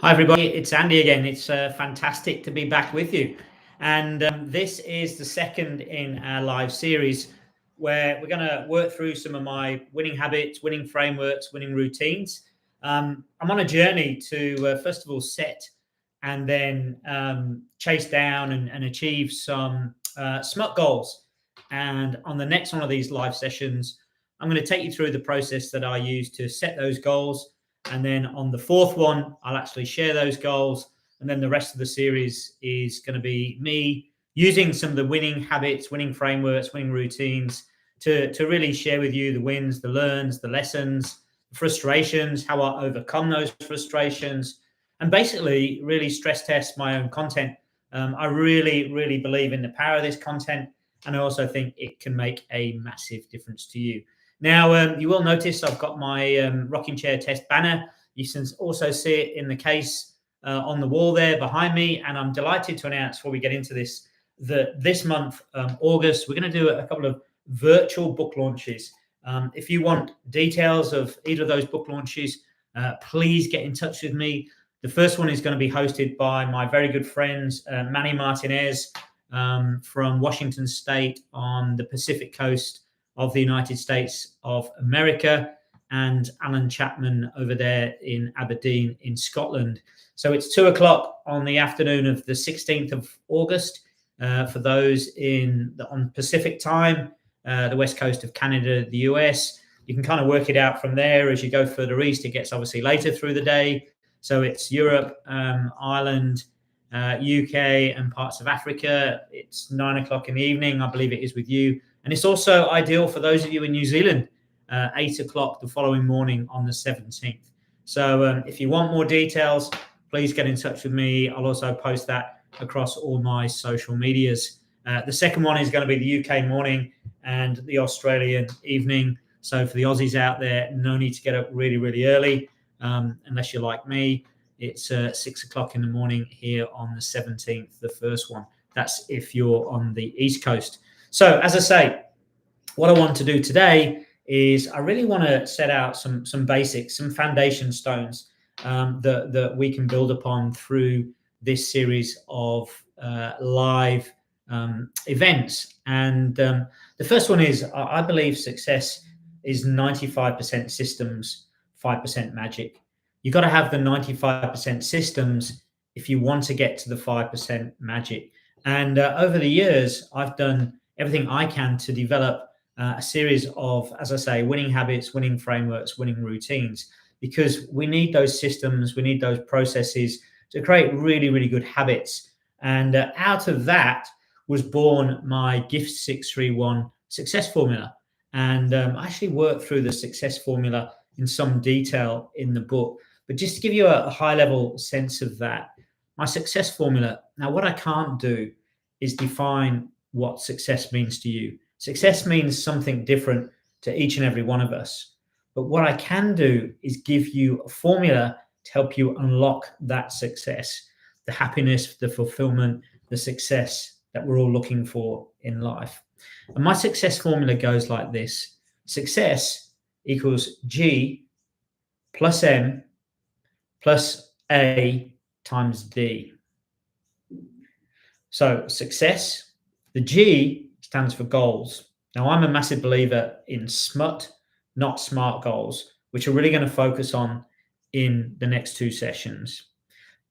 Hi, everybody. It's Andy again. It's fantastic to be back with you. And this is the second in our live series where we're going to work through some of my winning habits, winning frameworks, winning routines. I'm on a journey to, first of all, set and then chase down and achieve some SMUUT goals. And on the next one of these live sessions, I'm going to take you through the process that I use to set those goals. And then on the fourth one, I'll actually share those goals. And then the rest of the series is going to be me using some of the winning habits, winning frameworks, winning routines to really share with you the wins, the learns, the lessons, the frustrations, how I overcome those frustrations, and basically really stress test my own content. I really, really believe in the power of this content. And I also think it can make a massive difference to you. Now, you will notice I've got my rocking chair test banner. You can also see it in the case on the wall there behind me. And I'm delighted to announce before we get into this, that this month, August, we're going to do a couple of virtual book launches. If you want details of either of those book launches, please get in touch with me. The first one is going to be hosted by my very good friends, Manuel Martinez from Washington State on the Pacific coast of the United States of America, and Alan Chapman over there in Aberdeen in Scotland. So it's 2:00 on the afternoon of the 16th of August for those on Pacific time, the west coast of Canada, the US. You can kind of work it out from there. As you go further east, it gets obviously later through the day. So it's Europe, Ireland, UK, and parts of Africa. It's 9:00 in the evening, I believe it is with you. And it's also ideal for those of you in New Zealand, 8:00 the following morning on the 17th. So if you want more details, please get in touch with me. I'll also post that across all my social medias. The second one is going to be the UK morning and the Australian evening. So for the Aussies out there, no need to get up really, really early, unless you're like me. It's 6:00 in the morning here on the 17th, the first one. That's if you're on the East Coast. So as I say, what I want to do today is I really want to set out some basics, some foundation stones that we can build upon through this series of live events. And the first one is I believe success is 95% systems, 5% magic. You've got to have the 95% systems if you want to get to the 5% magic. And over the years, I've done everything I can to develop a series of, as I say, winning habits, winning frameworks, winning routines, because we need those systems, we need those processes to create really, really good habits. And out of that was born my GIFT 631 success formula. And I actually worked through the success formula in some detail in the book. But just to give you a high level sense of that, my success formula, now what I can't do is define what success means to you. Success means something different to each and every one of us. But what I can do is give you a formula to help you unlock that success, the happiness, the fulfillment, the success that we're all looking for in life. And my success formula goes like this. Success equals G plus M plus A times D. So success, the G stands for goals. Now, I'm a massive believer in SMUUT, not SMART goals, which are really going to focus on in the next two sessions.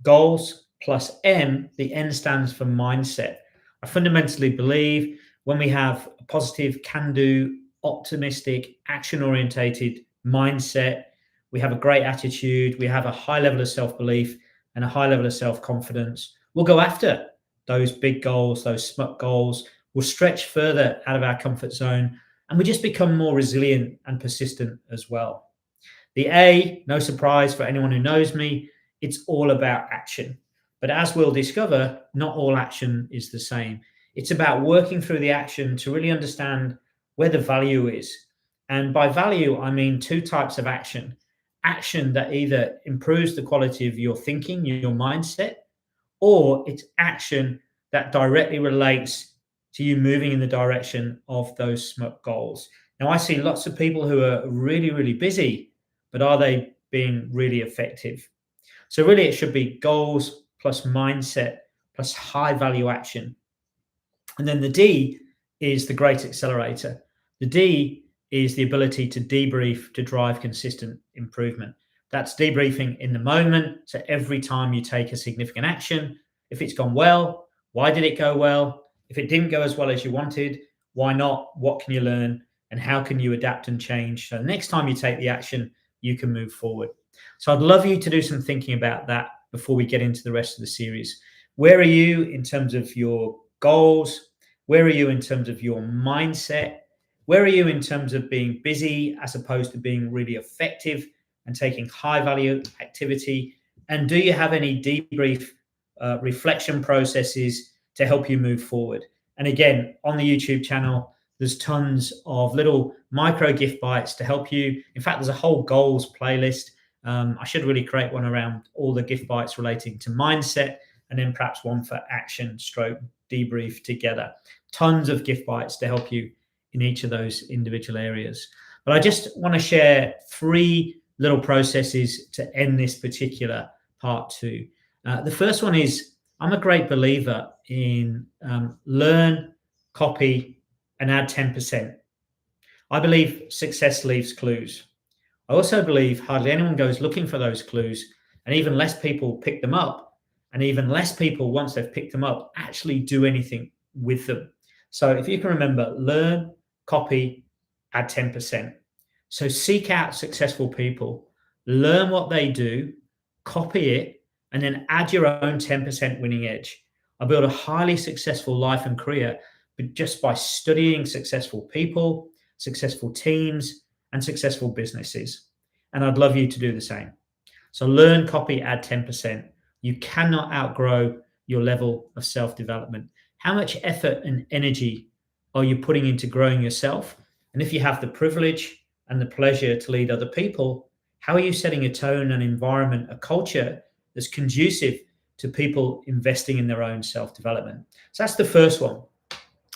Goals plus M, the N stands for mindset. I fundamentally believe when we have a positive, can-do, optimistic, action-orientated mindset, we have a great attitude, we have a high level of self-belief and a high level of self-confidence. We'll go after those big goals, those SMUUT goals. We'll stretch further out of our comfort zone, and we just become more resilient and persistent as well. The A, no surprise for anyone who knows me, it's all about action. But as we'll discover, not all action is the same. It's about working through the action to really understand where the value is. And by value, I mean two types of action. Action that either improves the quality of your thinking, your mindset, or it's action that directly relates to you moving in the direction of those SMUUT goals. Now, I see lots of people who are really, really busy, but are they being really effective? So really it should be goals plus mindset plus high value action. And then the D is the great accelerator. The D is the ability to debrief to drive consistent improvement. That's debriefing in the moment. So every time you take a significant action, if it's gone well, why did it go well? If it didn't go as well as you wanted, why not? What can you learn? And how can you adapt and change? So next time you take the action, you can move forward. So I'd love you to do some thinking about that before we get into the rest of the series. Where are you in terms of your goals? Where are you in terms of your mindset? Where are you in terms of being busy as opposed to being really effective and taking high value activity? And do you have any debrief reflection processes to help you move forward? And again, on the YouTube channel, there's tons of little micro gift bites to help you. In fact, there's a whole goals playlist. I should really create one around all the gift bites relating to mindset, and then perhaps one for action stroke debrief together. Tons of gift bites to help you in each of those individual areas. But I just want to share 3 little processes to end this particular part 2. The first one is, I'm a great believer in learn, copy, and add 10%. I believe success leaves clues. I also believe hardly anyone goes looking for those clues, and even less people pick them up, and even less people, once they've picked them up, actually do anything with them. So if you can remember, learn, copy, add 10%. So seek out successful people, learn what they do, copy it, and then add your own 10% winning edge. I built a highly successful life and career, but just by studying successful people, successful teams, and successful businesses. And I'd love you to do the same. So learn, copy, add 10%. You cannot outgrow your level of self-development. How much effort and energy are you putting into growing yourself? And if you have the privilege and the pleasure to lead other people, how are you setting a tone, an environment, a culture that's conducive to people investing in their own self-development? So that's the first one.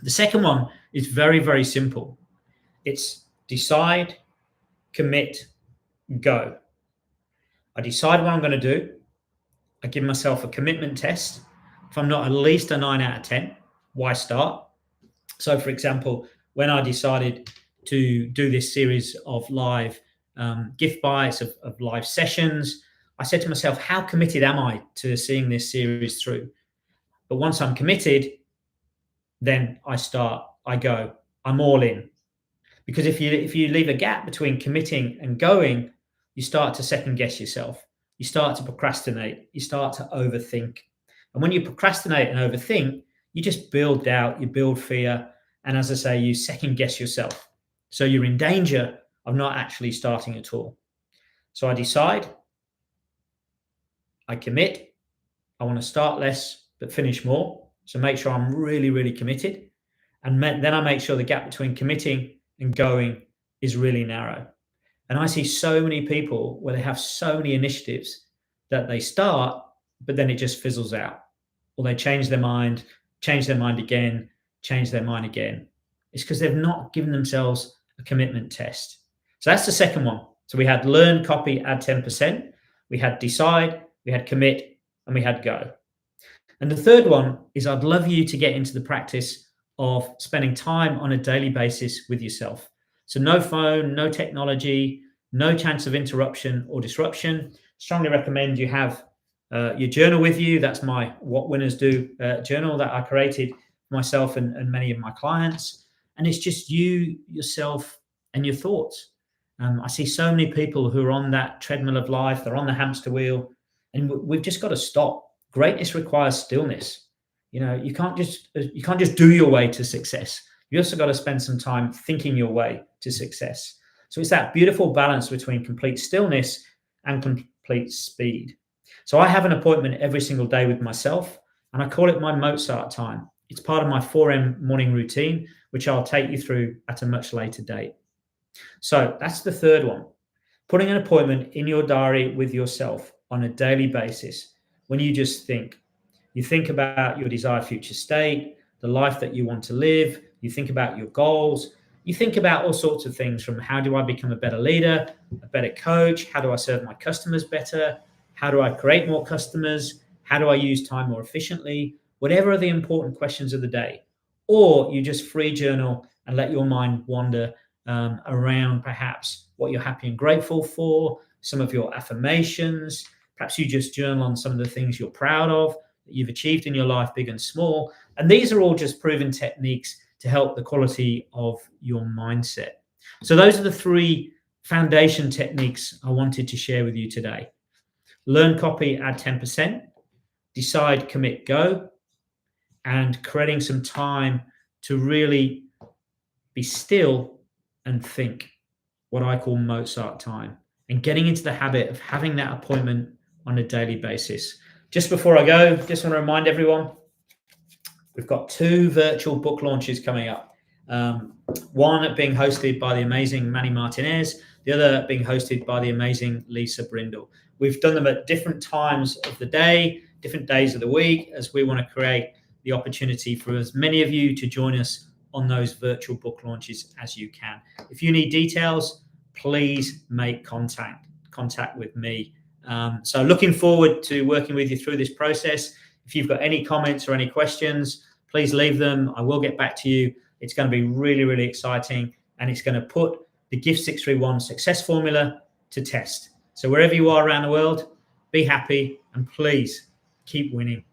The second one is very, very simple. It's decide, commit, go. I decide what I'm going to do. I give myself a commitment test. If I'm not at least a 9 out of 10, why start? So, for example, when I decided to do this series of live gift bites, of live sessions, I said to myself, how committed am I to seeing this series through? But once I'm committed, then I start, I go, I'm all in. Because if you leave a gap between committing and going, you start to second guess yourself. You start to procrastinate. You start to overthink. And when you procrastinate and overthink, you just build doubt, you build fear. And as I say, you second guess yourself. So you're in danger of not actually starting at all. So I decide, I commit, I want to start less, but finish more. So make sure I'm really, really committed. And then I make sure the gap between committing and going is really narrow. And I see so many people where they have so many initiatives that they start, but then it just fizzles out. Or they change their mind again, change their mind again. It's because they've not given themselves a commitment test. So that's the second one. So we had learn, copy, add 10%. We had decide, we had commit, and we had go. And the third one is, I'd love you to get into the practice of spending time on a daily basis with yourself. So no phone, no technology, no chance of interruption or disruption. Strongly recommend you have your journal with you. That's my What Winners Do journal that I created myself and many of my clients. And it's just you, yourself, and your thoughts. I see so many people who are on that treadmill of life. They're on the hamster wheel, and we've just got to stop. Greatness requires stillness. You can't just do your way to success. You also got to spend some time thinking your way to success. So it's that beautiful balance between complete stillness and complete speed. So I have an appointment every single day with myself, and I call it my Mozart time. It's part of my 4M morning routine, which I'll take you through at a much later date. So that's the third one. Putting an appointment in your diary with yourself on a daily basis, when you just think. You think about your desired future state, the life that you want to live. You think about your goals. You think about all sorts of things, from how do I become a better leader, a better coach? How do I serve my customers better? How do I create more customers? How do I use time more efficiently? Whatever are the important questions of the day. Or you just free journal and let your mind wander around perhaps what you're happy and grateful for, some of your affirmations. Perhaps you just journal on some of the things you're proud of that you've achieved in your life, big and small. And these are all just proven techniques to help the quality of your mindset. So those are the 3 foundation techniques I wanted to share with you today. Learn, copy, add 10%, decide, commit, go, and creating some time to really be still and think, what I call Mozart time, and getting into the habit of having that appointment on a daily basis. Just before I go, just want to remind everyone, we've got 2 virtual book launches coming up. One being hosted by the amazing Manuel Martinez, the other being hosted by the amazing Lisa Brindle. We've done them at different times of the day, different days of the week, as we want to create the opportunity for as many of you to join us on those virtual book launches as you can. If you need details, please make contact with me. So looking forward to working with you through this process. If you've got any comments or any questions, please leave them. I will get back to you. It's going to be really, really exciting, and it's going to put the GIFT 631 success formula to test. So wherever you are around the world, be happy and please keep winning.